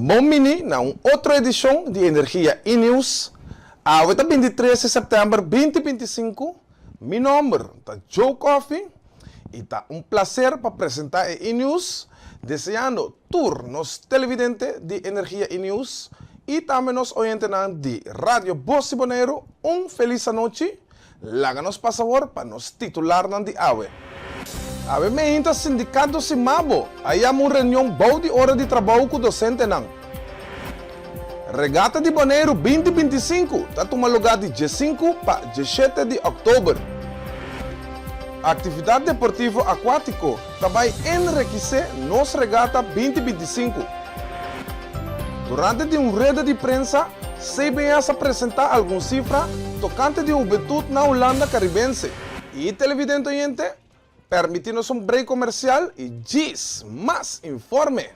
Momini na outra edição de Energia e News. A 23 de setembro de 2025. Meu nome é Joe Coffee e está prazer para apresentar e News, desejando tour nos televidentes de Energia e News e também nos oyentes de Rádio Voz Bonaire feliz noite. Láganos por favor para nos titular de AWE. AWE me inta sindicato Simabo, aí há uma reunião boa de hora de trabalho com o docente não. Regata de Bonaire 2025 está tomando lugar de 5 para 17 de outubro. Atividade deportivo aquático também enriquecer nossa regata 2025. Durante rede de prensa, CBS apresentar algumas cifras tocante de juventude na Holanda caribense. E televidente oyente, permitindo-nos break comercial e diz mais informe.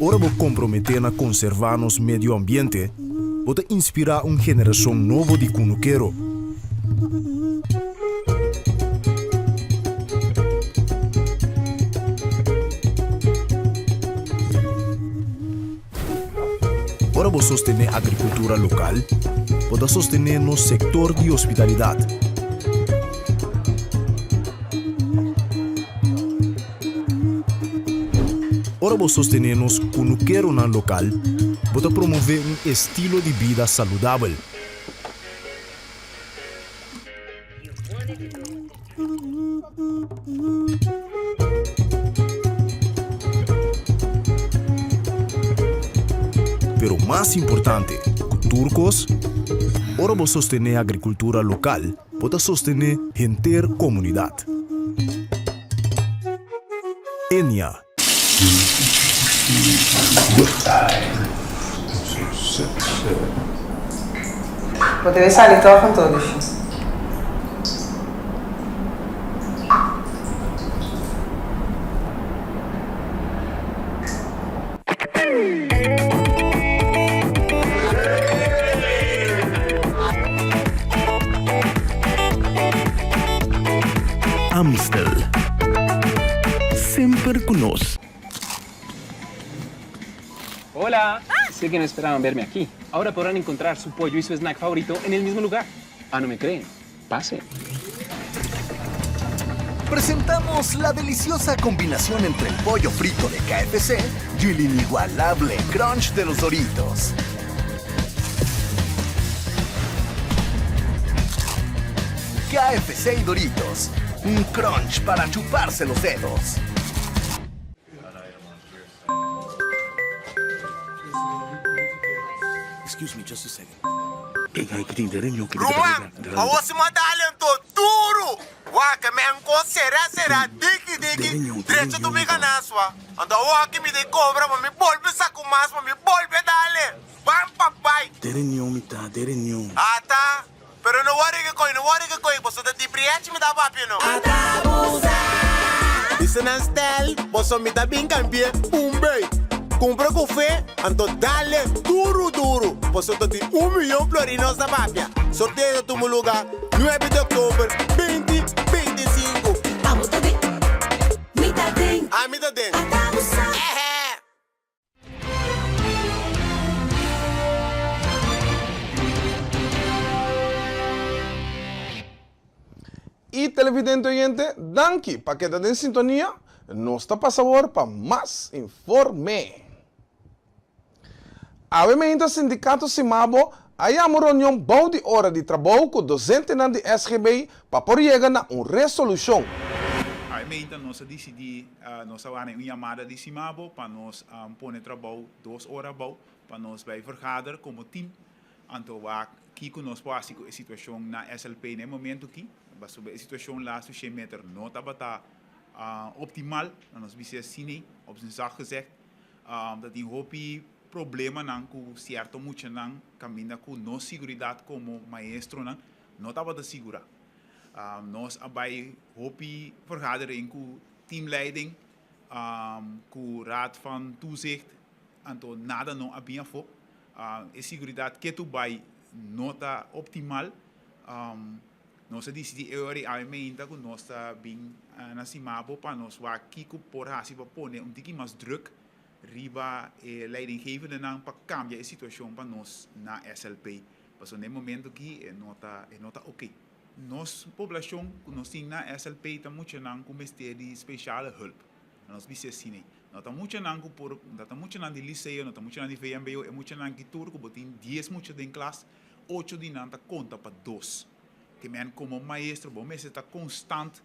Ora vou comprometer a conservar nosso meio ambiente, vou inspirar uma geração nova de cunuqueiro. Ora vou sostener a agricultura local, vou sostener no setor de hospitalidade. Ora vou sostener nos cunuqueiro na local, vou promover estilo de vida saudável. Pero mais importante, turcos, ora vou sostener a agricultura local, vou sostener a comunidade. Enya. Poderia sair com todos. Amstel. Sempre conosco. Hola, sé que no esperaban verme aquí. Ahora podrán encontrar su pollo y su snack favorito en el mismo lugar. Ah, ¿no me creen? Pase. Presentamos la deliciosa combinación entre el pollo frito de KFC y el inigualable crunch de los Doritos. KFC y Doritos, un crunch para chuparse los dedos. Excuse me, just a second. Roman, awasi madalento duro. Waka menko será diki. Direito tu me ganaswa. Anda waki me de cobra, mas me volve saco mais, mas me volve dale. Bam papai. Derenyo. Ata. Pero no worry que coi, você tá de briete me dá papi no. Isso não style, você me dá bem campeão. Bem. Compra café, anto dale duro. Você tá de 1 milhão florinos na papia. Sorteio do meu lugar, 9 de outubro, 2025. Vamos também. Me dá bem. Ah, me dá bem. E televidente oyente, danke para que está em sintonia. Nos está por favor para mais informe. A ainda sindicato Simabo, aí há uma reunião boa de hora de trabalho com docente de SGB para poder chegar a uma resolução. Então, nós decidimos, nós vamos uma chamada de Simabo para nós pôr trabalho 2 horas para nós vai vergaderen como time. Então, aqui que nós passamos a situação na SLP no momento aqui, a situação lá, se você meter nota para optimal, nós vamos assim, op zijn zaak gezegd, dat die hopi problema nan ku cierto mucho nan camina ku no seguridad como maestro nan no tava de segura. Nós abai hopi vergadering ku teamleiding, ku raad van toezicht, anto nada no abia fo. E seguridad que tu bai nota optimal, Nossa disse de euri a meinta com nossa bem na Simabo para nós waar kiko por hasi para pôr tiki mais druk riba leidinggevende não para cambiar a situação para nós na SLP. Mas no momento que é nota ok. Nossa população nós tem na SLP está muito não com de speciale hulp. Nós disse assim, não está muito não por, não está muito não de liceu, não está muito não de VMBO, é muito não que turco, botem 10 muito de classe, 8 de não está conta para 2. Que men como maestro, bom, mas está constante,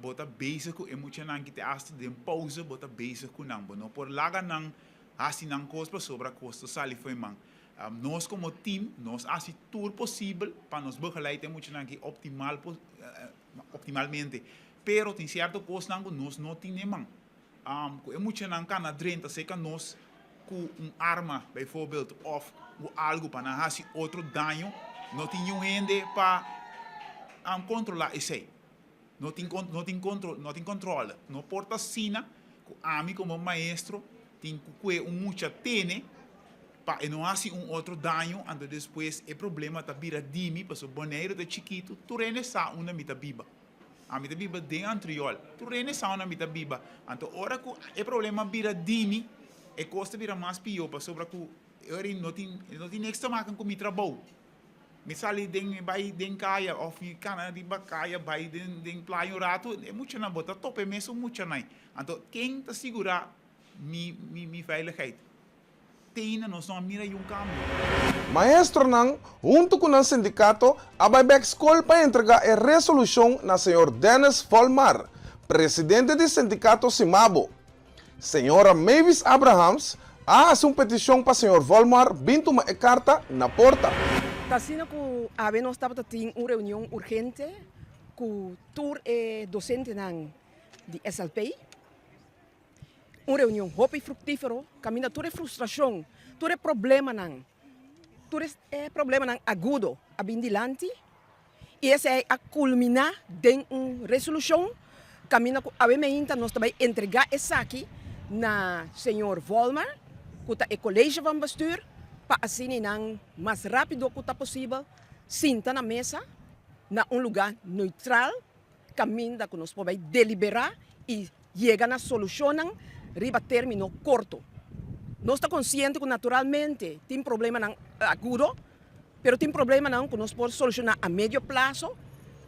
bota bezig com emocional que te haste de pausa, bota bezig com não, não por laga não, assim não costa sobre a costa sali foi man. Nós como team, nós assim tudo possível para nos begeleiden emocional que optimalmente, pero tem certo costa não nós não temos com emocional kan na drenta sei que nós com arma, bijvoorbeeld, of algo para não fazer outro dano, não tinha gente para controlar isso aí. Não tem controle. Não porta sina, a mim como maestro, tem que muita tene, para não fazer outro dano, e depois o problema está vira dimi, para o boneiro de chiquito, tu renessa uma mita biba. A mita biba de antriol, tu renessa uma mita biba. Então, ora que o problema vira dimi, e custa vira mais pior, para sobre que eu não tem extra marca com meu trabalho. Misali den kaya of kana di ba kaya by den playo rato é muito na bota top é mesmo muito na então quem tá segura mi veiligheid tena nós não mira cambio. Maestro Nang, junto com o sindicato, abaixo escola para entregar a resolução na senhor Dennis Volmar, presidente do sindicato Simabo. Senhora Mavis Abrahams, faz uma petição para senhor Volmar, vindo uma carta na porta. Tasina ku abe nós estava tendo uma reunião urgente com tour docente de SLP. Uma reunião hope fructífero, caminha toda frustração, todo problema todo problema agudo abindilante. E esse é a culminar de uma resolução, caminha ku abe meinta nós também entregar essa aqui na senhor Volmar, que é o colégio van bestuur. Para assim, mais rápido que possível, senta na mesa, na lugar neutral, caminho que nós podemos deliberar e chegar na solução riba término curto. Nós estamos conscientes que naturalmente tem problema agudo, mas tem problema que nós podemos solucionar a médio prazo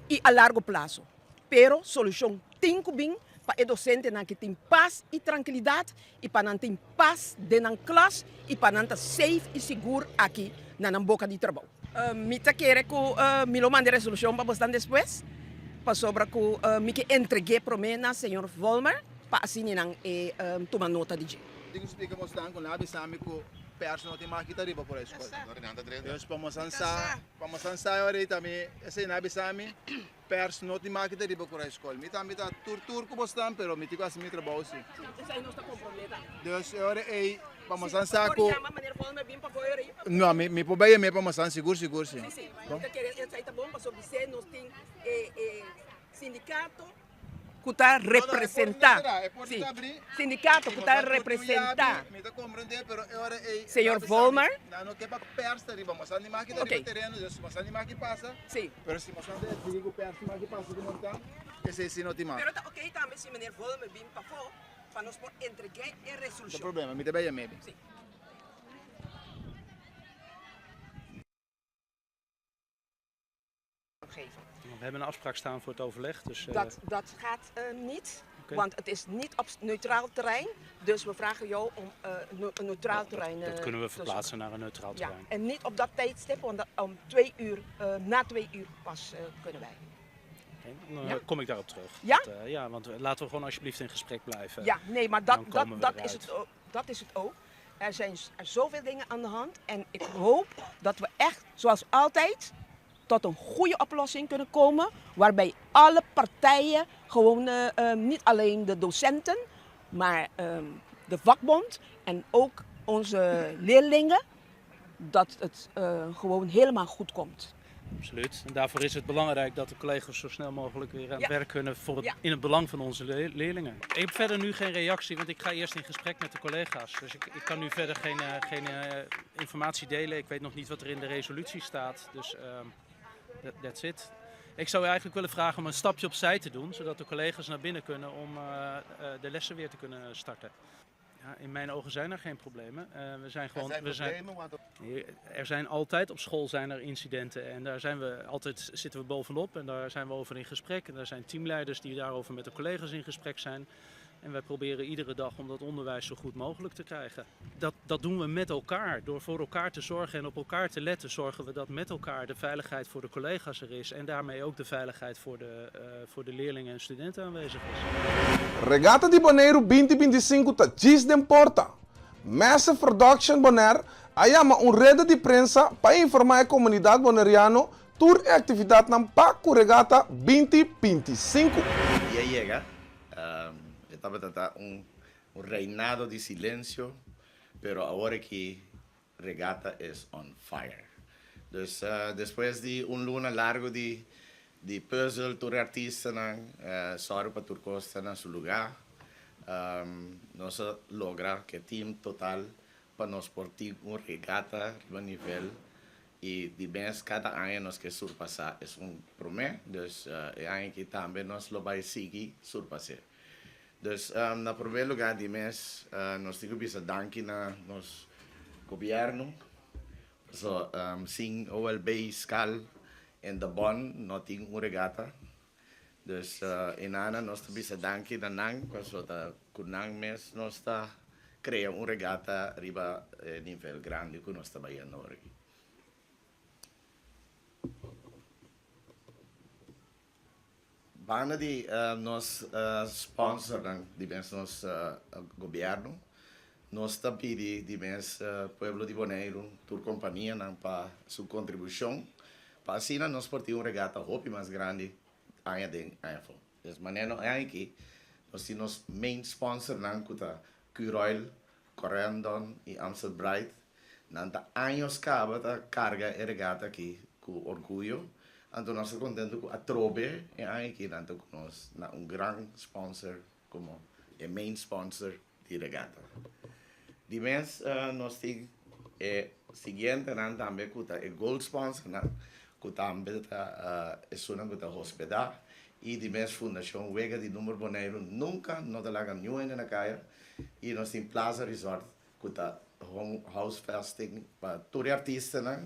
e a largo prazo. Pero solução tem que vir para o docente que tem paz e tranquilidade e para não ter paz dentro da classe e para não estar safe e seguro aqui na boca de trabalho. Me quero que me lo mande resolução para bastante depois, para sobre que me entreguei para mim na senhor Volmar para assim não tomar nota de jeito. Digo explica mostrando com nada sabe que perso não tem mais que tá riba por a escola. Nós vamos ansar agora também esse nabe sabe perso não tem mais que tá riba por a escola. Me tá tur como estão, pero me tico assim me trabalho sim. Isso aí não está comprometido. Deus agora aí vamos ansar com não, me pobeia me vamos ansar seguro sim. Sim. Então isso aí tá bom para sobre você nós tem sindicato que está representar. Sindicato que está representar. Senhor Volmar. Não quer para persa riba, mas animar que dá terreno, mas animar que passa. Sim. Pero se mostrando digo persa que passa de montar, esse sim não tem mais. Pero tá ok também se menino Volmar vem para fora, para nós por entregar a resolução. Não problema, me dá maybe. Sim. We hebben een afspraak staan voor het overleg. Dus, dat gaat niet, want het is niet op neutraal terrein. Dus we vragen jou om een neutraal terrein dat kunnen we verplaatsen naar een neutraal terrein. Ja, en niet op dat tijdstip, want om 2 uur, na 2 uur pas kunnen wij. Okay, dan kom ik daarop terug. Ja? Ja, want laten we gewoon alsjeblieft in gesprek blijven. Ja, nee, maar dat is het ook. Er zijn zoveel dingen aan de hand en ik hoop dat we echt, zoals altijd, tot een goede oplossing kunnen komen, waarbij alle partijen, gewoon niet alleen de docenten, maar de vakbond en ook onze leerlingen, dat het gewoon helemaal goed komt. Absoluut. En daarvoor is het belangrijk dat de collega's zo snel mogelijk weer aan het werk kunnen in het belang van onze leerlingen. Ik heb verder nu geen reactie, want ik ga eerst in gesprek met de collega's. Dus ik kan nu verder geen informatie delen. Ik weet nog niet wat er in de resolutie staat. Dus that's it. Ik zou je eigenlijk willen vragen om een stapje opzij te doen, zodat de collega's naar binnen kunnen om de lessen weer te kunnen starten. Ja, in mijn ogen zijn er geen problemen. Er zijn altijd op school zijn er incidenten en daar zitten we bovenop en daar zijn we over in gesprek. En er zijn teamleiders die daarover met de collega's in gesprek zijn. En wij proberen iedere dag om dat onderwijs zo goed mogelijk te krijgen. Dat doen we met elkaar. Door voor elkaar te zorgen en op elkaar te letten, zorgen we dat met elkaar de veiligheid voor de collega's er is. En daarmee ook de veiligheid voor de leerlingen en studenten aanwezig is. Regata de Bonaire 2025 ta Gis de Porta. Massive Production Bonaire ayama rede de prensa para informar a comunidade bonaireano tour e actividade na Paco Regata 2025. Ya llega. Estaba un reinado de silencio, pero ahora que Regata es on fire. Dus después de un luna largo de puzzle, tour artista, sorry para Turcos en su lugar, nos logra que team total para nos portar un Regata a nivel y de mes cada año nos que surpasar es un promedio, dus año que también nos lo va a seguir surpasar. Dus na primeiro lugar de mês, nós temos que danke na nosso governo. So, sim, OLB Skal en de Bon, nós temos regata. Dus, en Ana, nós temos que danke na Nang, so da kunang mês nós está criando regata riba nível grande que nós está trabalhando aqui. Bana de nós sponsor de nosso governo, nós está pedindo de nosso pueblo de Bonaire, toda companhia para sua contribuição, para assim nós portar regata hopi mais grande ainda de AFO. De maneira que nós temos main sponsor não cuta Curoil, Corendon e Amstel Bright, nanta anos cava a carga regata aqui com orgulho. Então nós estamos contentes com a Trobe e aqui tanto com nós, grande sponsor como o main sponsor de regata. De mês nós temos o seguinte também com o gold sponsor, que também é uma hospital e de mês fundação Vega de Número Bonaire nunca não te laga nenhuma na caia e nós temos Plaza Resort com o house festing para todos os artistas,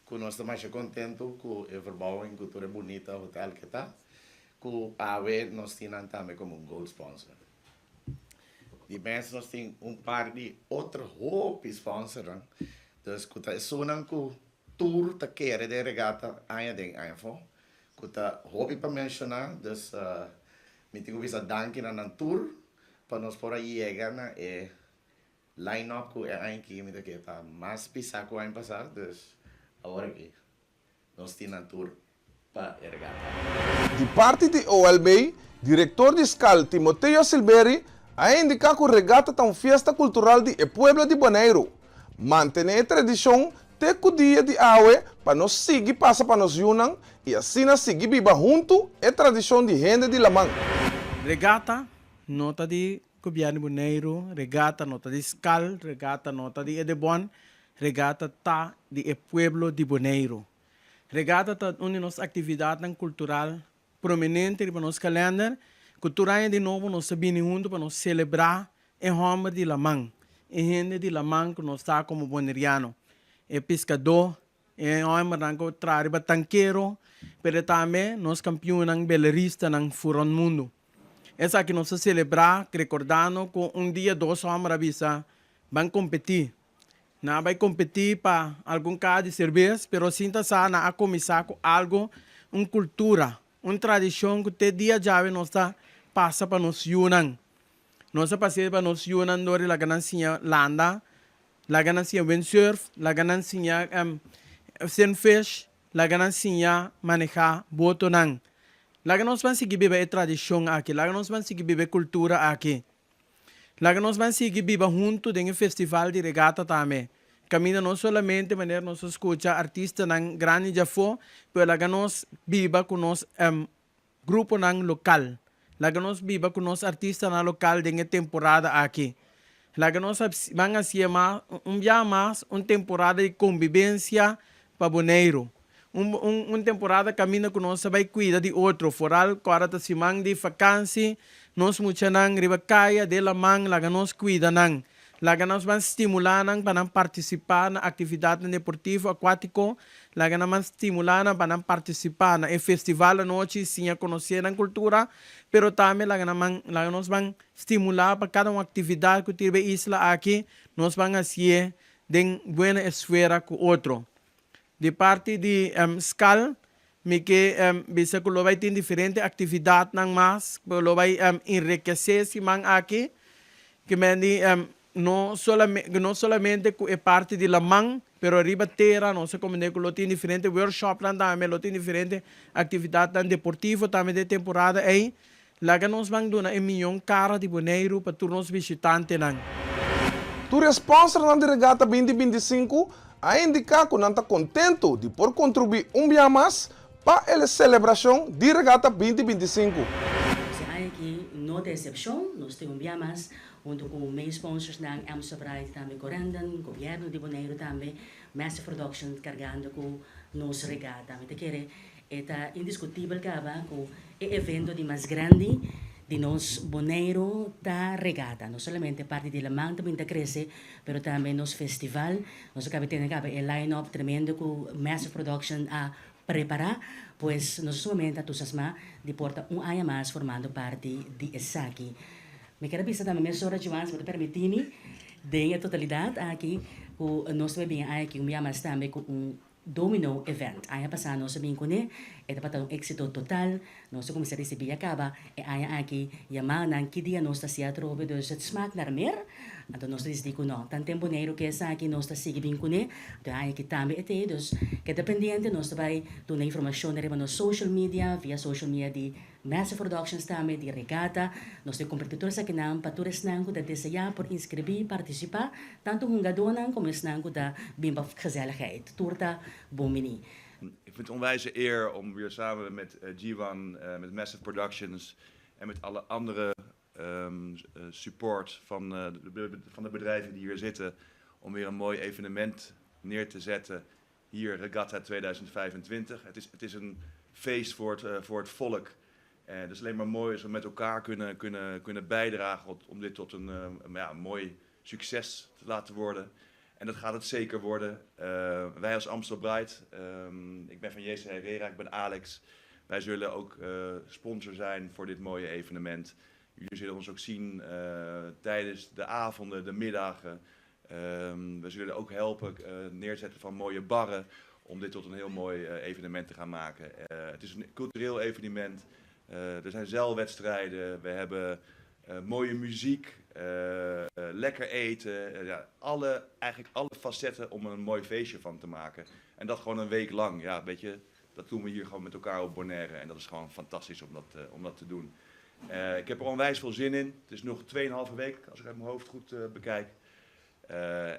que nós estamos mais contentos com o verbouwing, com toda bonita hotel que está, com a AWE nós temos também como gold sponsor. De mês nós temos par de outros hope sponsors, então que é sonam com tour que quer de regata ainda em info, que hope para mencionar, dus me tenho que danke na tour para nós por aí chegar na line-up que é aqui me que está mais pisar com ano passado, dus agora que nós temos tour para regata. De parte de OLB, diretor de SCAL Timoteo Silveri a indicar que a regata é uma festa cultural de pueblo de Bonaire. Manter a tradição até o dia de aue para nós seguir passa para nós unam e assim nós seguir viva junto a tradição de gente de Lamang. Regata, nota de governo Bonaire, regata nota de SCAL, regata nota de Edebon, regata tá de pueblo de Bonaire. Regata tá uma de nossas atividades cultural prominente para nosso calendário. Cultura de novo nós sabemos junto para nós celebrar em nome de Lamang. E gente de Lamang que nós está como bonaireano. É pescador, é homem que trabalha tanqueiro, mas também nós campeões belarista no fora do mundo. Essa que nós celebrar, recordando que dia 2 homens vão competir. Não vai competir para algum caso de cerveja, mas sinta sana a começar com algo, uma cultura, uma tradição que até dia já nós passa para nós Yunnan. Nós passamos para nós Yunnan dori la ganancia landa, la ganancia windsurf, la ganancia sunfish, la ganancia manejar botonang. La que nós vamos seguir viver tradição aqui, la que nós vamos seguir viver cultura aqui. La que nós vamos seguir viver junto em festival de regata também. Camina não somente de maneira nós escuta artistas nang grande já foi, mas la que nós viva com nós grupo nang local. La que nós viva com nós artistas nang local em temporada aqui. La que nós vamos fazer mais uma temporada de convivência para Bonaire. temporada caminha que nós vai cuidar de outro. Foral, agora se mang de vacância, nós mucha nang riba kaya de la mang laga nós cuida nang. Laga nós vamos estimular nang para participar na atividade deportiva aquático. Laga nós vamos estimular nang para participar na festival à noite, sim, a conhecer a cultura. Pero também laga nós vamos estimular para cada uma atividade que tiver isla aqui, nós vamos fazer de boa esfera com outro. De parte de SCAL, me que bisa que lo vai ter diferente atividade nang mas, lo vai enriquecer se man aqui, que me não solamente é parte de la man, pero arriba terra, não se como que lo tem diferente workshop também, lo tem diferente atividade deportiva também de temporada aí, lá que nós vamos dar 1 milhão cara de boneiro para todos os visitantes nang. Tu sponsor na Regata 2025 a indicar que não está contente de por contribuir dia mais para a celebração de Regata 2025. Aqui, no decepção, nós temos um dia mais, junto com meus sponsors ng Amsobrite, também Corandan, governo de Bonaire também, Massive Production, carregando com nos Regata. É indiscutível que o evento de mais grande de nos Bonaire da Regata, não somente parte de La Mang também está crescendo, mas também nos festival, nós acabamos tendo line-up tremendo com Massive Production a preparar, pois nós somamente entusiasma de porta ano mais formando parte de ESACI. Me quero pensar também, minha senhora Joans, para permitir-me, de a totalidade aqui, nós também aqui ano mais também com domino event. Ano passado nós também com ele, para um êxito total, nós começamos a receber acaba, e ano aqui, yamana, que dia nós está se atrobe, dus het smaak naar meer. Então nós decidimos não, tanto tempo neiro que essa aqui nós está seguindo com ele, então aí que também é dus que dependente nós vai dar informação na social media, via social media de Massive Productions também de Regata, nós temos competidores aqui na paturas nango da desejar por inscrever, participar, tanto com gadonan como es nango da bimba gezelligheid, torta, bomini. Ik vind het onwijze eer om weer samen met G1, met Massive Productions en met alle andere support van de bedrijven die hier zitten, om weer een mooi evenement neer te zetten. Hier Regatta 2025. Het is een feest voor het volk. Het is alleen maar mooi als we met elkaar kunnen bijdragen om dit tot een mooi succes te laten worden. En dat gaat het zeker worden. Wij als Amstelbrite, ik ben van JC Herrera, ik ben Alex. Wij zullen ook sponsor zijn voor dit mooie evenement. Jullie zullen ons ook zien tijdens de avonden, de middagen. We zullen ook helpen neerzetten van mooie barren om dit tot een heel mooi evenement te gaan maken. Het is een cultureel evenement. Er zijn zeilwedstrijden, we hebben mooie muziek, lekker eten. Eigenlijk alle facetten om er een mooi feestje van te maken. En dat gewoon een week lang. Ja, weet je, dat doen we hier gewoon met elkaar op Bonaire. En dat is gewoon fantastisch om dat te doen. Ik heb er onwijs veel zin in. Het is nog 2,5 week, als ik uit mijn hoofd goed bekijk.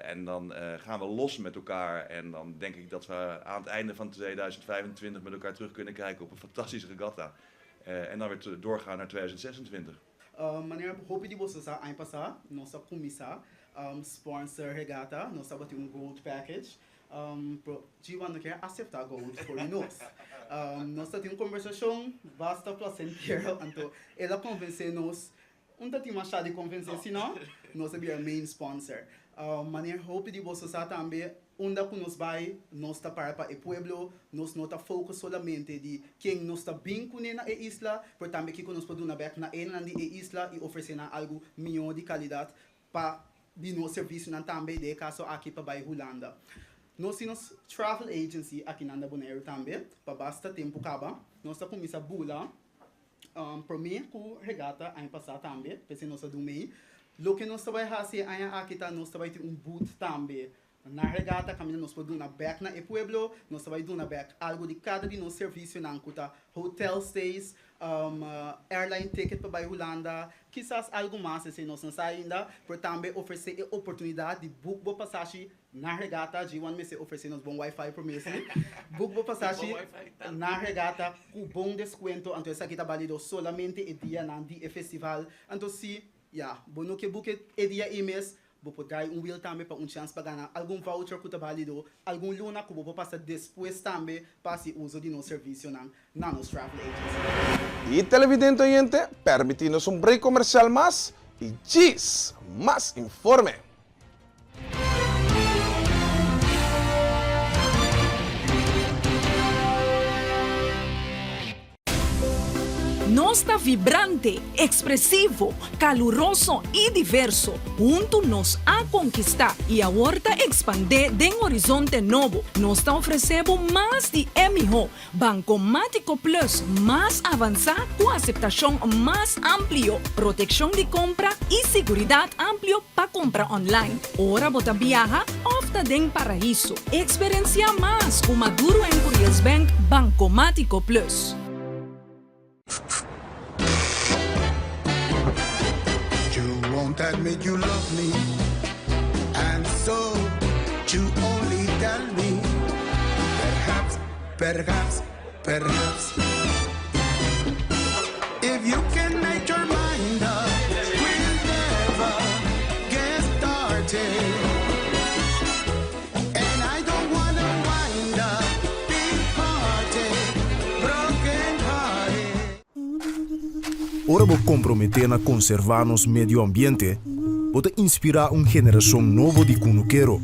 En dan gaan we los met elkaar. En dan denk ik dat we aan het einde van 2025 met elkaar terug kunnen kijken op een fantastische regatta. En dan weer doorgaan naar 2026. Maneira roupa de vocês a passar, nossa comissão sponsor regata, nós temos um gold package. Pro G1 não quer aceitar gold por nós. Nós temos uma conversação basta placenteira, então ela convence-nos. Não tem mais de convencer, senão nós é o main sponsor. Maneira roupa de vocês também, onde que nós vai, nós está para o pueblo, nós não está foco solamente de quem nós está bem com na isla, mas também que nós podemos ver na isla e oferecer algo melhor de qualidade para de nosso serviço também de caso aqui para a Holanda. Nós temos travel agency aqui na Bonaire também, para basta tempo acaba, nós está começando a bula, para mim com regata ano passado também, pensei nós do meio, lo que nós vai fazer aqui tá nós vai ter booth também. Na regata, caminhando nós podemos na back na pueblo, nós vai dar na back algo de cada de nosso serviço na cuta hotel stays, airline ticket para a Holanda, quizás algo mais se nós não sai ainda, por também oferecer a oportunidade de book boa passagem na regata, G1 me se oferecer nos bom Wi-Fi por mês, book boa passagem na regata com bom desconto, então essa aqui está válido solamente o dia na dia festival, então se, bueno que book o dia e mês vou dar will também para chance para ganhar algum voucher que tá válido, algum luna que vou passar depois também para se uso de nosso serviço na nossa travel agency. Y televidente oyente, permitimos un break comercial más y Gis, más informe. Nós está vibrante, expressivo, caluroso e diverso. Junto nós a conquistar e a horta expandir de um horizonte novo. Nós está oferecendo mais de MHO, Bancomático Plus, mais avançado com aceitação mais amplo, proteção de compra e segurança amplo para compra online. Ora bota viaja, opta den paraíso. Experiencia mais o Maduro em Curious Bank Bancomático Plus. You won't admit you love me, and so you only tell me, perhaps, if you can make your mind up, we'll never get started, and I don't wanna wind up big hearted, broken hearted. Ora vou comprometer na conservar nosso meio ambiente, pode inspirar uma geração nova de cunuqueiro.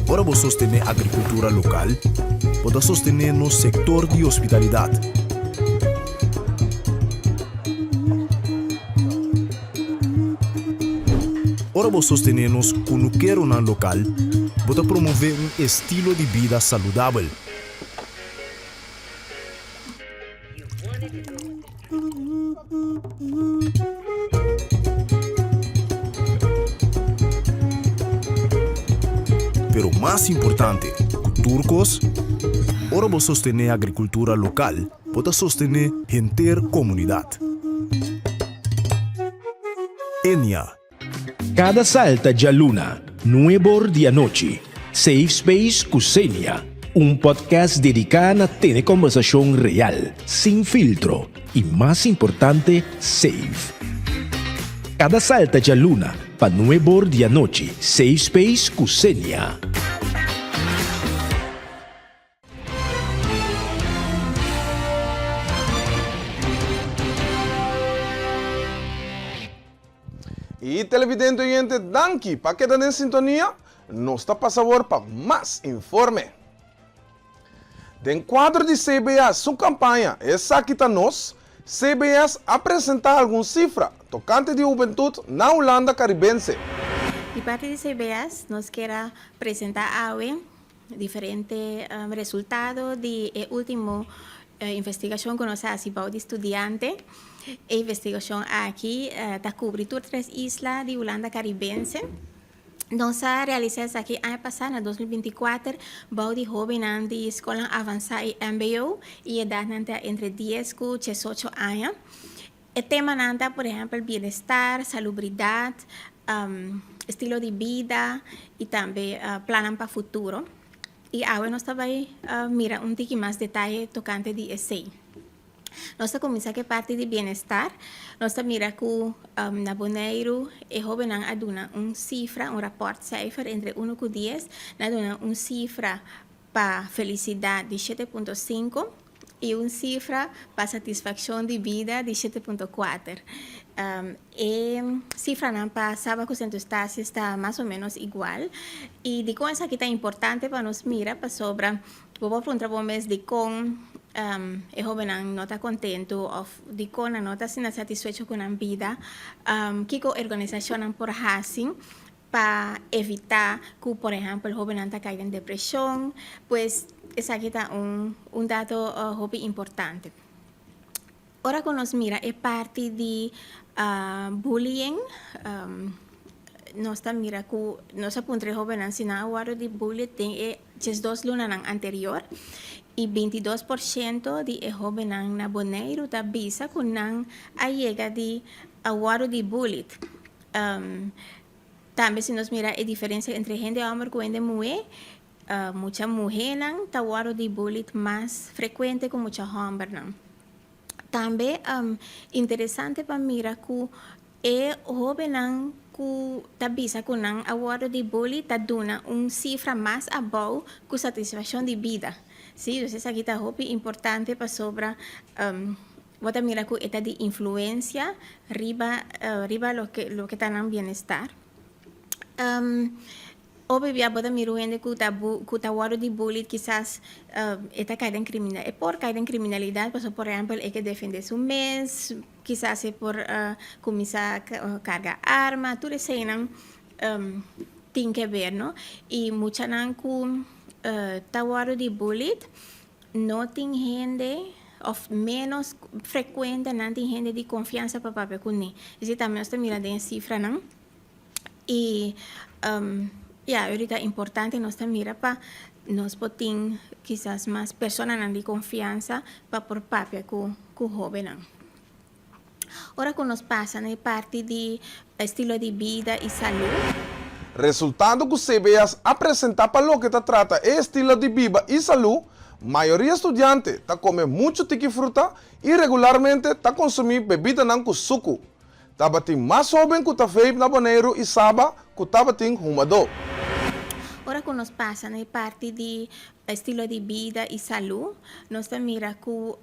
Ora vou sostener a agricultura local, pode sostener no setor de hospitalidade. Ora vou sostener nos cunuqueiro na local, pode promover um estilo de vida saudável. Pero mais importante, turcos, ora vou sostener a agricultura local, pode sostener a comunidade. Enia. Cada salta de luna, nuevo de noche. Safe Space Kusenia, un podcast dedicado a tener conversación real, sin filtro y más importante, safe. Cada salta de luna, pa nuevo de noche. Safe Space Kusenia. Y televidente oyente, danke para quedar en sintonía, nos está para sabor para más informe. De encuadro de CBS, su campaña es aquí nos, CBS ha presentado alguna cifra tocante de juventud na Holanda caribense. De parte de CBS, nos quiere presentar hoy diferentes resultados de la última investigación que nos ha sido de estudiante. A investigação aqui está cobrindo 3 islas de Holanda caribense. Nós realizamos aqui ano passado, em 2024, bom de jovens de escola avançada e MBO e idade entre 10 e 18 anos. O tema é, por exemplo, bem-estar, salubridade, estilo de vida e também planos para o futuro. E agora nós também mira pouquinho mais detalhe tocante de esse. Nós começamos com a parte de bem-estar. Nós miramos que na Bonaire, o jovem aduna cifra, rapport cijfer entre 1 e 10, aduna cifra para felicidade de 7.5 e cifra para satisfação de vida de 7.4. E cifra para sábado que está mais ou menos igual. E de coisa que é importante para nós mirar para sobre, vou perguntar para mês de com o jovem não está contente ou de com não está sendo satisfeito com a vida, que a organização por assim para evitar que, por exemplo, o jovem não está caindo em depressão, pois esse aqui está dado hobby importante. Ora que nós mira é parte de bullying. Nós mira que nós apontamos jovem se na hora de bullying tem 2 lunas anterior e 22% de jovem na Bonaire está bisa que não chega de hora de bullying. Também se nós mira a diferença entre gente homem e gente mulher, muchas mujeres tawaro di bullying más frecuente con muchas hombres. También interesante para mirar que joven que tabisa con award de bullying ta dona cifra más above que satisfacción de vida. Sí, entonces aquí está importante para sobre vota mira que esta de influencia riba lo que está en bienestar. Obvio, vota miruende que award de bullying quizás esta caída en criminalidad, por caída en criminalidad, por ejemplo, hay que defender su mes, quizás por comisar carga arma, tú desean tiene que ver, ¿no? Y muchas nan tawaro de bullying no tiene gente o menos frecuente, no tiene gente de confianza para papel con ni. Así también está mirando en cifra, ¿no? Y ahorita importante nos está mira para nos potin quizás más personas de confianza para por papel con joven. Ahora que nos pasa en parte de estilo de vida y salud. Resultado que se veas a presentar para lo que te trata estilo de vida y salud, mayoría estudiante está come mucho tiqui fruta y regularmente está consumir bebida nan suco. Está batin más joven que está feio na boneiro y saba que está batin humado. Ahora que nos pasa en parte de estilo de vida y salud, nos mira que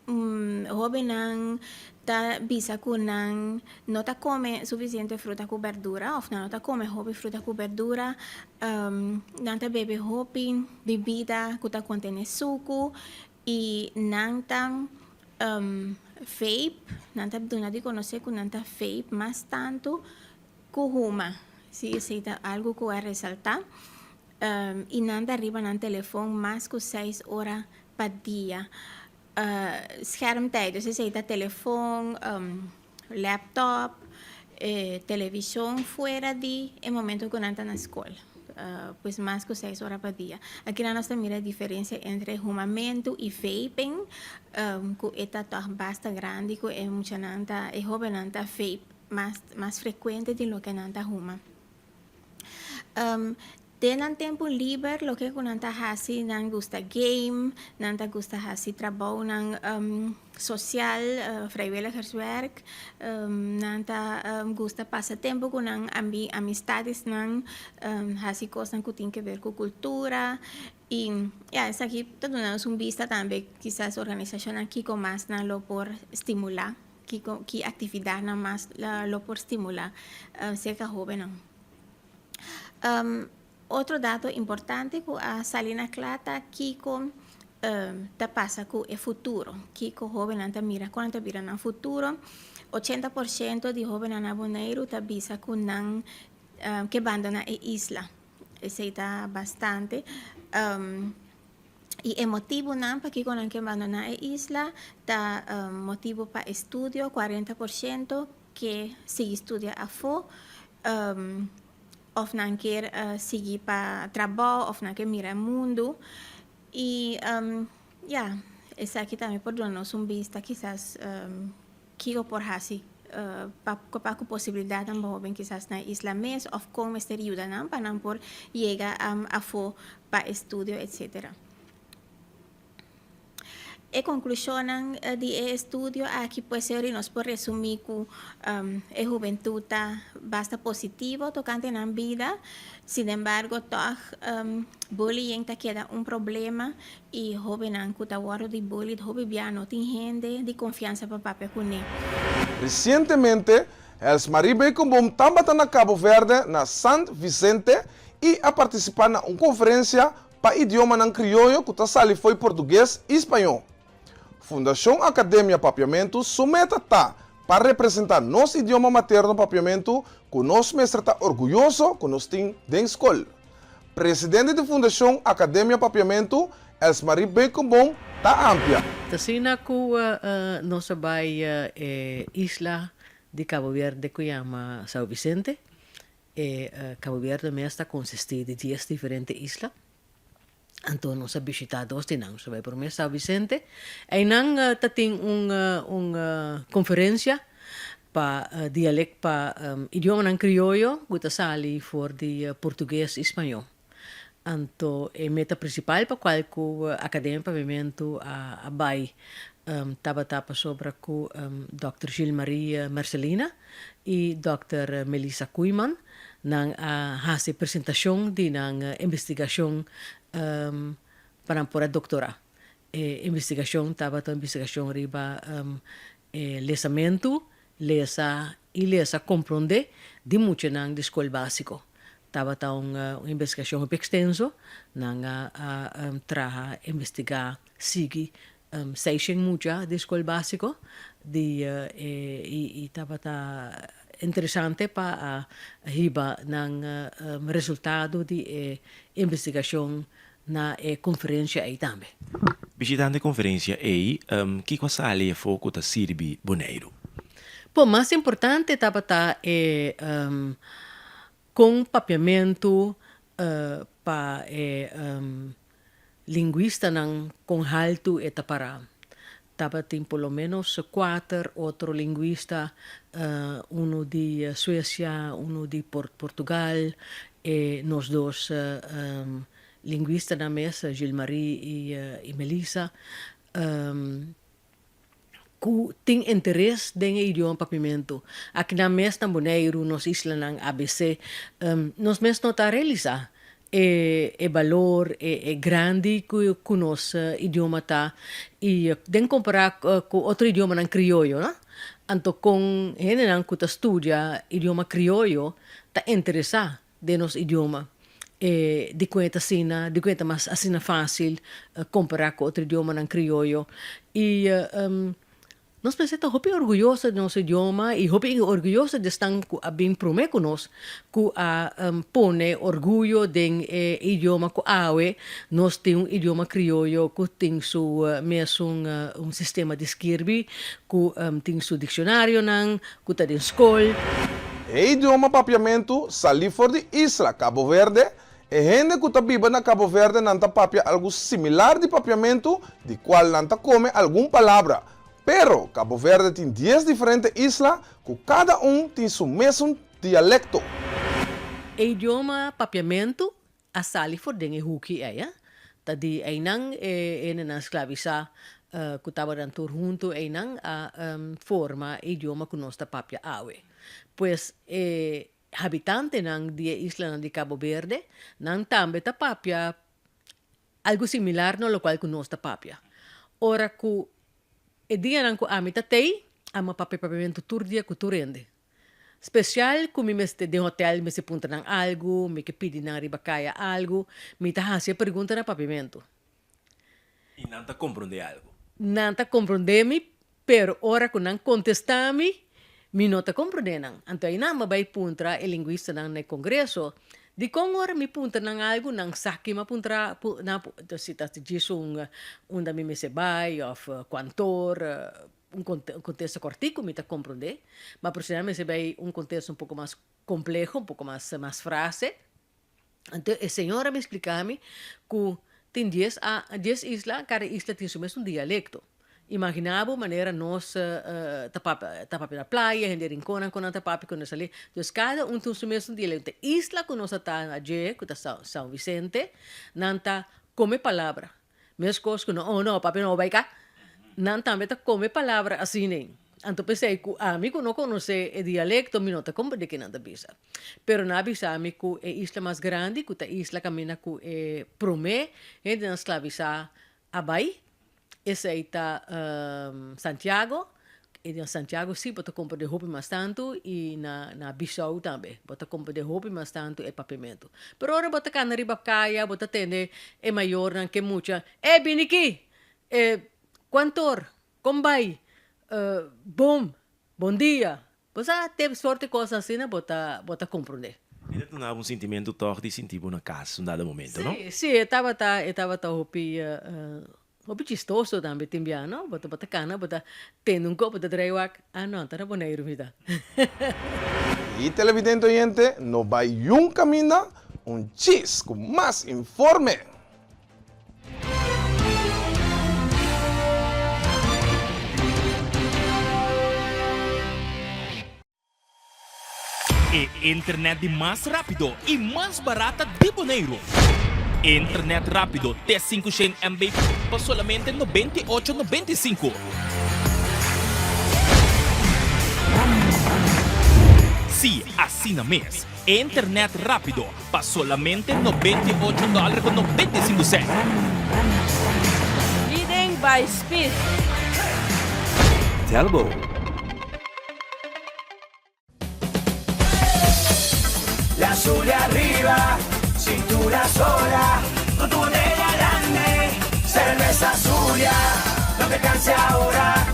joven ta bisa que no ta come suficiente fruta con verdura, o no ta come hopi fruta con verdura, no ta bebe hopi bebida que ta contiene suco y no ta vape, no ta dona de conocer que no ta vape más tanto que huma. Sí, es algo que voy a resaltar. Y no ta arriba en el teléfono más que 6 horas por día. Schermtijd, dus je zegt dat telefoon, laptop, televisión fuera de el momento que uno está en la escuela. Pues más que 6 horas por día. Aquí no se mira la diferencia entre fumamento y vaping, que está bastante grande, que es mucha nanta, es joven nanta vape más frecuente de lo que nanta fuma. Tenen tempo libre, lo que nanta hasi nan gusta game, nanta gusta hasi trabajo nan social, vrijwilligerswerk, nanta gusta passatempo con amistades nan hasi cosas que tienen que ver con cultura. Y es aquí dándonos un vista también quizás organización aquí con más nan lo por estimular, que actividad nan más lo por estimular cerca joven. Otro dato importante que a Salina Clata, Kiko te pasa con el futuro. Kiko joven anta mira cuando mira en el futuro, 80% de jóvenes en Bonaire te avisa que abandona la isla. Ese está bastante. Y el motivo para que con que abandona la isla, está motivo para estudio, 40% que sigue estudia a fo. Of não quer seguir para trabalho, of não quer mirar o mundo. E, essa aqui também pode dar-nos vista, quizás, que eu por assim, para a possibilidade de jovem, quizás, na isla mês, ou como este ajuda, não, para não por chegar a for para estudo, etc. E conclusão de estudo aqui pode ser nós por resumir que a juventude está bastante positivo tocante na vida. Sin embargo, bullying está queda problema e jovem que está guardo de bullying, jovem não tem gente de confiança para papel com ele. Recientemente, Els Marie Beikombom estava na Cabo Verde, na San Vicente, e a participar na uma conferência para idioma nan criollo que está foi português e espanhol. Fundação Academia Papiamento submete para representar nosso idioma materno Papiamento, que nosso mestre está orgulhoso que nós temos da escola. Presidente da Fundação Academia Papiamento, Els Marie Beikombom, está ampla. Tasina ko nossa baia isla de Cabo Verde que chama São Vicente. Cabo Verde está consiste de 10 diferentes islas. Então, nós visitamos nós vai por mês São Vicente e nang tating conferência para dialect para idioma nan criollo que sali for de português e espanhol. Anto a meta principal para qual ku academia pavimento a bai tapa sobre ku Dr. Gilles-Marie Marcelina e Dr. Melissa Koeman nang hasi apresentação de nang investigação para a doutora. Investigação investigação riba lesamento, lesa compreender de muito nang de escola básico. Tava uma investigação extenso, nang traha investigar sigi session mucha de escola básico, e tava interessante para riba nang resultado de investigação na conferência aí também. Visitando a conferência aí, que coisa ali é foco da Sirbi Boneiro? Pô, mais importante tava com papiamento para linguista nang com alto eta para. Tava tem pelo menos 4 outro linguista, uno de Suécia, uno de Portugal, e nós dois linguistas na mesa, Gilles-Marie e Melissa, que tem interesse no idioma papiamento. Aqui na mesa na Boneiro, nos isla ng ABC, nós mesmos não está realizar valor grande que o nosso idioma está e den comparar com outro idioma ng criollo, né? Então com ele nang que estudia idioma criollo, está interessado de nosso idioma. De conta mais assim fácil comparar com outro idioma ng criollo e nós precisamos estar orgulhosos do nosso idioma e orgulhosos de estar bem promé conosco que põe orgulho do idioma que nós temos idioma criollo que tem mesmo sistema de escrever que tem dicionário que está em escola. O idioma papiamento sali for de isla Cabo Verde e gente que está viva na Cabo Verde nanta papia algo similar de papiamento de qual nanta come alguma palavra. Pero Cabo Verde tem 10 diferentes islas, que cada tem seu mesmo dialecto. O idioma papiamento, a sali for den huki tadi ainang na esclavizar, que estava dando junto ainang a forma idioma que nós papia awe. Pues habitante nang die isla de Cabo Verde, nang tambe ta papia algo similar no lo qual que nós papia. Ora que e dia nang ko ami tatei, ama papiamento turdia ku turende. Especial kung mi de hotel me se punta ng algo, me que pidi ng ribakaya algo, mi tahasya pergunta na papiamento. E nanta comprende algo. Nanta comprende mi, pero ora ko nang contestami, mi nota comprende nang. Anto ay na mabay puntra e linguista nang na kongreso, di kong ora mi punta ng algo nang saki mapuntra na si gisung unda mi se bay of quantor un contexto cortico mi ta comprende, ma personalmente se bay un contexto un poco más complejo, un poco más frase. Entonces, el señor me explicaba que tem 10 islas, cada isla tem su mesmo dialecto. Imaginava maneira nós tapar na praia, gente rincona com a tapar quando sali. Então cada tem seu mesmo dialeto. Isla que nós está na que está São Vicente, nanta come palavra. Mesmo coisa que não, papi não vai cá. Nanta também come palavra assim nem. Então pensei que amigo não conhece o dialecto, me não tá como de que nada bisa. Pero na bisa amigo é isla mais grande, que tá isla camina que promé, gente não escravizar a Bahia. Esse aí está Santiago, e em Santiago sim, pode comprar de roupa mais tanto, e na Bissau também, pode comprar de roupa mais tanto e papiamento. Pero ora bota cá na Ribacaia, bota tende, é maior não que muita. Biniki, quantor, como vai? Bom dia. Você teve sorte coisa assim, bota compreender. Ele tinha um sentimento torto de sentir na casa, em dado momento, não? Sim, estava roupa chistoso também, timbia, não? Bota cana, bota tendo um copo de drewak. Não, tá na Boneiro, vida. E televidente oyente, no vai camina, chis com mais informe. E internet de mais rápido e mais barata de Boneiro. Internet rápido T5 MB por solamente 98.95. Sí, así no mes. Internet rápido por solamente $98.95. Leading by speed. Telbo. La azul arriba, cintura sola, con tu botella grande, cerveza Zulia, no te canses ahora,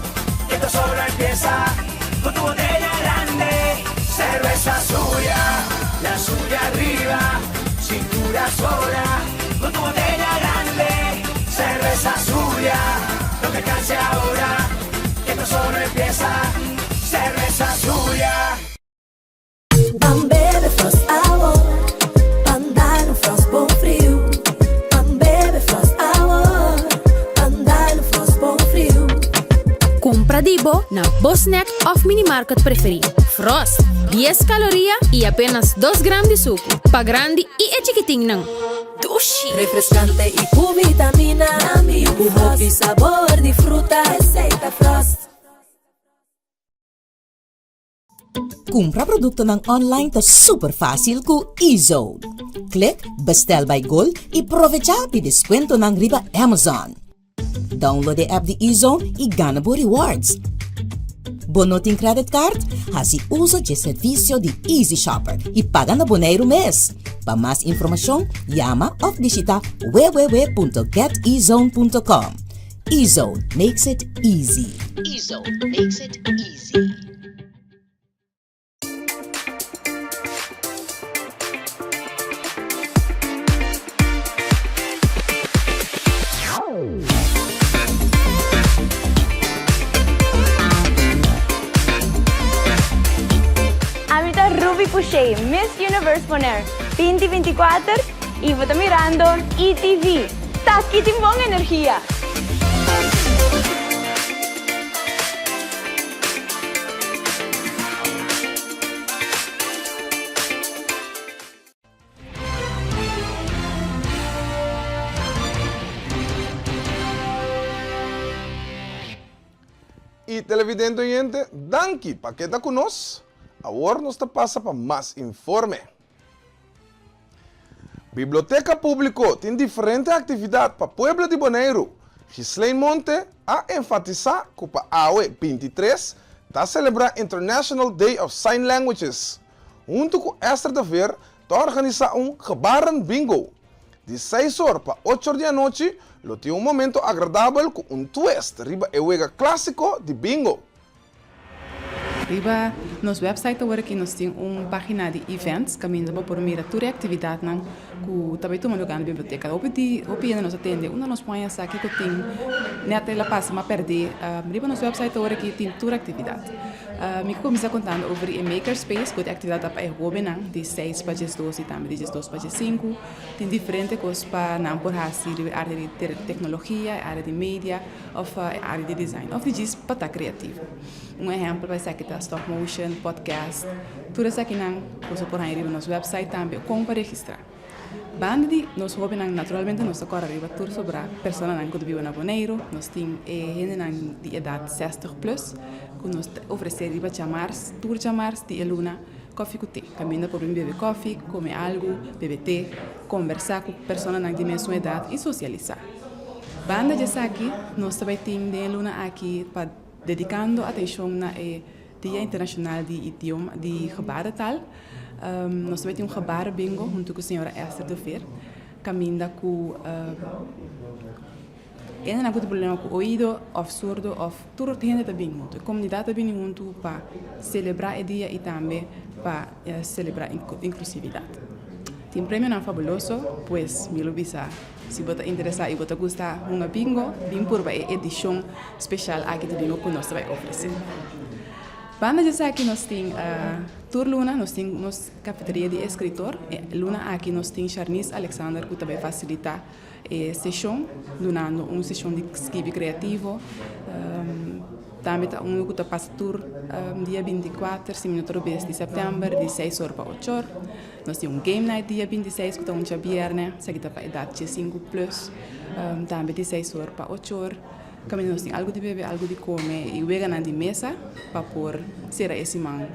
que esto solo empieza, con tu botella grande, cerveza Zulia, la Zulia arriba, cintura sola, con tu botella grande, cerveza Zulia, no te canses ahora, que esto solo empieza, cerveza Zulia. Bebe Frost Hour, andar no Frost bom frio. Bebe Frost Hour, andar no Frost bom frio. Compra Dibo na Bosnack of Minimarket preferido. Frost, 10 calorias e apenas 2 gramos de suco. Pa grande e é chiquitinho não. Dushi. Refrescante e com vitamina. Com hop e sabor de fruta. Receita Frost. Compra produto ng online ta super fácil ku eZone. Click Bestel by Gold e aprovecha pi descuento ng riba Amazon. Download the app de eZone e gana bo rewards. Bonoting credit card, hasi uso de servicio de Easy Shopper e paga na boneiro mês. Para mais informação, llama ou visita www.getezone.com. eZone makes it easy. eZone makes it easy. Amita Ruby Puche, Miss Universe Poner 2024 y vota mirando ETV. Taki timbong energía. E televidente oyente, danke para que está conosco. Agora nos passa para mais informe. Biblioteca Pública tem diferentes atividades para o Pueblo de Bonaire. Gislaine Monte a enfatizar que para AOE 23 está celebrando International Day of Sign Languages. Junto com Esther de Ver, está organizando gebaran bingo. De 6 horas para 8 horas da noite, lo tem momento agradável com twist riba e juego clássico de bingo. Riba nos website agora que nós temos página de events, caminho por mira toda atividade não que também toma lugar na biblioteca. Opedi nos atende, uma nos põe aqui que tem neta ela passa mas perder. Riba nos website agora que tem toda atividade. Me começa contando sobre a Makerspace, que é atividade para o não de 6 para 12 e também de 12 para 5. Tem diferentes coisas para não por assim área de tecnologia, área de mídia, ou área de design, ou de para estar criativo. Exemplo vai ser que está stop motion, podcast, tudo isso aqui não, você pode ir no nosso website também, como para registrar. Bandi, nós hobby naturalmente nós agora arriba tudo sobre pessoas que vivem na Bonaire, nós temos gente de idade 60 plus, que nos oferecer riba chamars, tour chamars de Eluna, coffee com té, caminha por beber coffee, comer algo, beber té, conversar com pessoas de dimensão idade e socializar. Banda de aqui, nós também temos de Eluna aqui para dedicando atenção na Dia Internacional de Idioma de Gebarentaal. Nós também temos gebaar bingo junto com a senhora Esther de Ver, caminha com não tem problema com ouvido, ou surdo, ou tudo tem gente bem junto. A comunidade bem junto para celebrar o dia e também para celebrar a inclusividade. Tem prêmio não fabuloso, pois me lubisa. Se você interessar e você gostar de bingo, vem por a edição especial aqui de bingo que nós vai oferecer. Banda de aqui nós temos Tour Luna, nós temos cafeteria de escritor. Luna aqui nós temos Charnice Alexander, que também facilita a sessão, donando uma sessão de escrita criativo. Também tá que tá passa tour dia 24, 5 minutos de setembro, de 6 horas para 8 horas. Nós temos game night dia 26, que tá dia viernes, que tá para idade 5+, também de 6 horas para 8 horas. Kami nós temos algo de beber, algo de comer e vega na de mesa para por ser esse man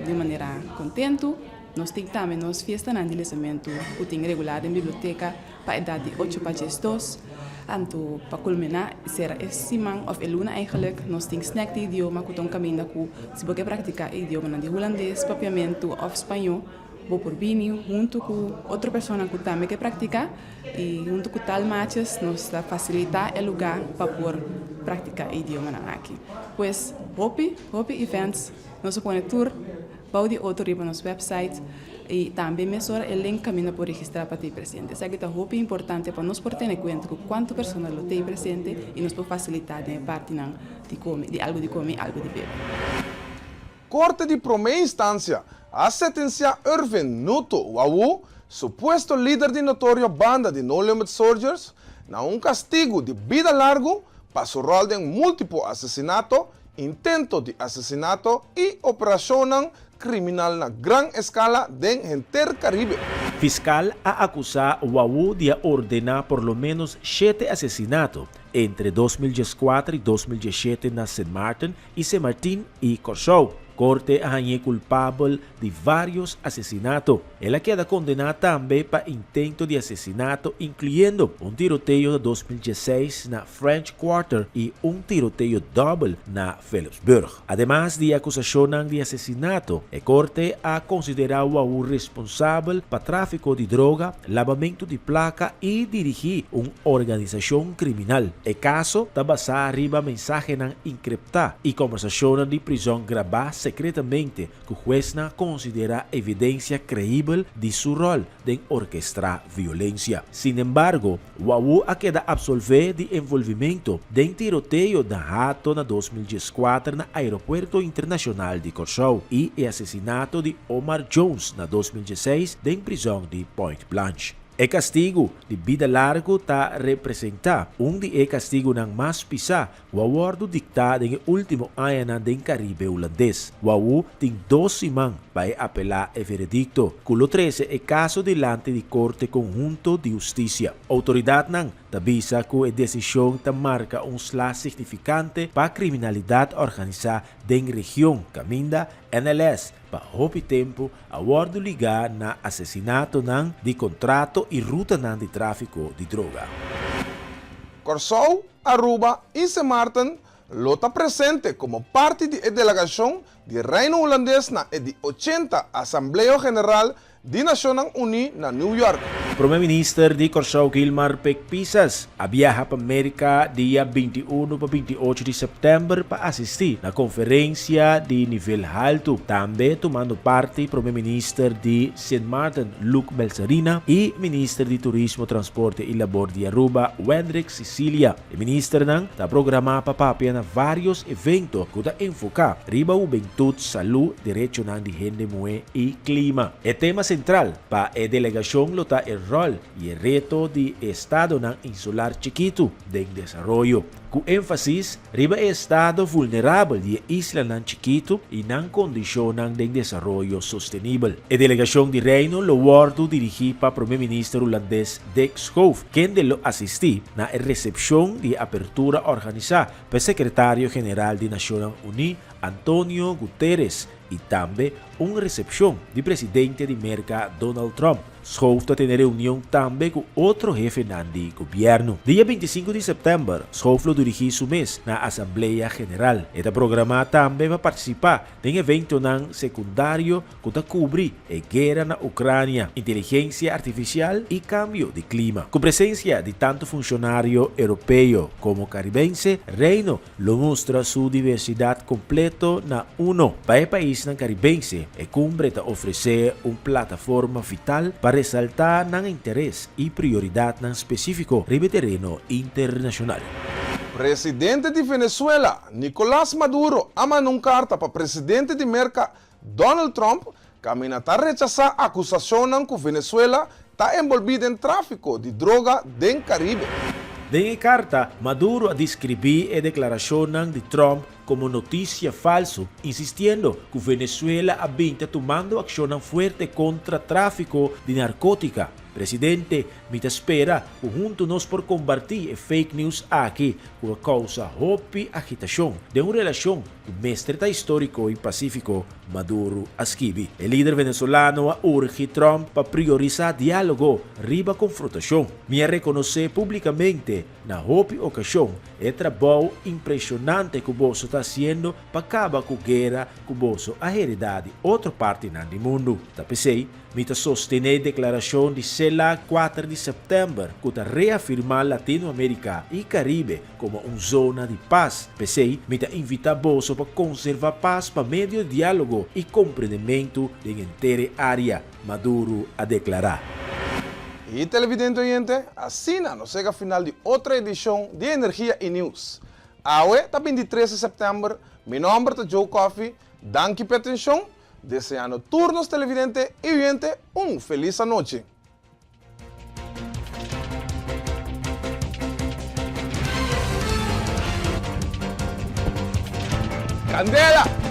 de maneira contento. Nós temos também nós festa na de lançamento, que tem regular em biblioteca para idade de 8 para 2. Anto para culminar, será esse man of eluna eigenlijk, nós temos snack de idioma que estão caminhando com se você praticar idioma na de holandês, papiamento ou espanhol, vou por vinho, junto com outra pessoa que também quer praticar e junto com tal matches, nós facilitar o lugar para por praticar idioma aqui. Pois, Hopi Events, nós põe tour, pode de outro riba no nosso website e também mesura o link caminho para registrar para ter presente. Isso aqui é muito importante para nós por ter em conta quantas pessoas lo tem presente e nos pode facilitar de parte de algo de comer, algo de beber. Corte de primeira instância, a sentencia Irvin Nuto Wawu, supuesto líder de notória banda de No Limit Soldiers, na castigo de vida largo para su rol de múltiplo asesinato, intento de asesinato e operação criminal na gran escala den Intercaribe. Fiscal ha acusado Wawu de ordenar por lo menos 7 asesinatos entre 2014 y 2017 na St. Martin y St. Martin y Curaçao. Corte é culpável de vários assassinatos. Ela queda condenada também para intento de assassinato, incluindo tiroteio de 2016 na French Quarter e tiroteio double na Philipsburg. Además de acusação de assassinato, a corte ha considerado o responsável para tráfico de droga, lavamento de placa e dirigir uma organização criminal. O caso está basado riba mensagem encriptada e conversação de prisão gravada secretamente que o juez considera evidencia creíble de su rol de orquestar violencia. Sin embargo, Wawu queda absolvido de envolvimento de tiroteio da rato na 2014 no Aeropuerto Internacional de Curaçao e o assassinato de Omar Jones na 2016 de prisão de Point Blanche. O castigo de vida largo está representa de castigo mais pisado o acordo dictado no último ano do Caribe holandês. Wawu tem 12 semanas para apelar o veredicto, culo 13 é caso diante de Corte Conjunto de Justiça. A autoridade avisa que a decisão marca slash significante para a criminalidade organizada da região caminda NLS para houve tempo a acordo ligado na assassinato de contrato e ruta de tráfico de droga. Curaçao, Aruba e St. Martin lo está presente como parte da delegação do Reino Holandês na de 80 Assembleia General de Nações Unidas na New York. Primeiro-Ministro de Curaçao, Gilmar Pec-Pisas, viaja para a América dia 21 para 28 de setembro para assistir na conferência de nível alto. Também tomando parte Primeiro-Ministro de St. Martin, Luc Belserina, e Ministro de Turismo, Transporte e Labor de Aruba, Wendrik Sicilia. O ministro está programado para papia na vários eventos que está enfocado riba juventude, saúde, direito de gente moe e clima. O tema central para a delegação está o rol e o reto de Estado insular chiquito de desenvolvimento, com ênfase riba o estado vulnerável de isla chiquito e na condição de desenvolvimento sustentável. A delegação de Reino lo dirigida para o primeiro-ministro holandês Dick Schoof, quem lo assistiu na recepção de apertura organizada pelo secretário-geral de Nações Unidas, Antonio Guterres, e também uma recepção do presidente de América, Donald Trump. Schoof tem reunião também com outro jefe do governo. Dia 25 de setembro, Schoof lo dirigiu seu mês na Assembleia General. Está programado também para participar de evento secundário que cobre a guerra na Ucrânia, inteligência artificial e cambio de clima. Com presença de tanto funcionário europeu como caribense, Reino lo mostra sua diversidade completa na UNO. Para o país caribense, a cumbre oferece uma plataforma vital para resaltar interesse e prioridade específico no terreno internacional. Presidente de Venezuela, Nicolás Maduro, ama uma carta para presidente de América, Donald Trump, que está rechazar a acusação que Venezuela está envolvida em tráfico de droga do Caribe. De carta, Maduro a describir a declaración de Trump como noticia falso, insistiendo que Venezuela habita tomando acción fuerte contra tráfico de narcótica. Presidente, me espera juntos por combatir fake news aqui por causa de agitação de uma relação com o mestre histórico e pacífico Maduro Asquibi. O líder venezolano urge Trump para priorizar diálogo riba confrontação. Me reconhecer publicamente na ocasião o trabalho impressionante que o Bolso está fazendo para acabar com a guerra que o Bolso a heredade outra parte do mundo. Tapecei, me sostener a declaração de CELAC 4 de setembro, que está reafirmar Latinoamérica e Caribe como uma zona de paz. Pensei, me invitar Bolso para conservar paz para meio de diálogo e compreendimento de inteira área. Maduro a declarar. Y televidente oyente, así nos llega al final de otra edición de Energía y News. Hoy está 23 de septiembre, mi nombre es Joe Coffee, danke por atención, deseando turnos televidente y oyente un feliz noche. ¡Candela!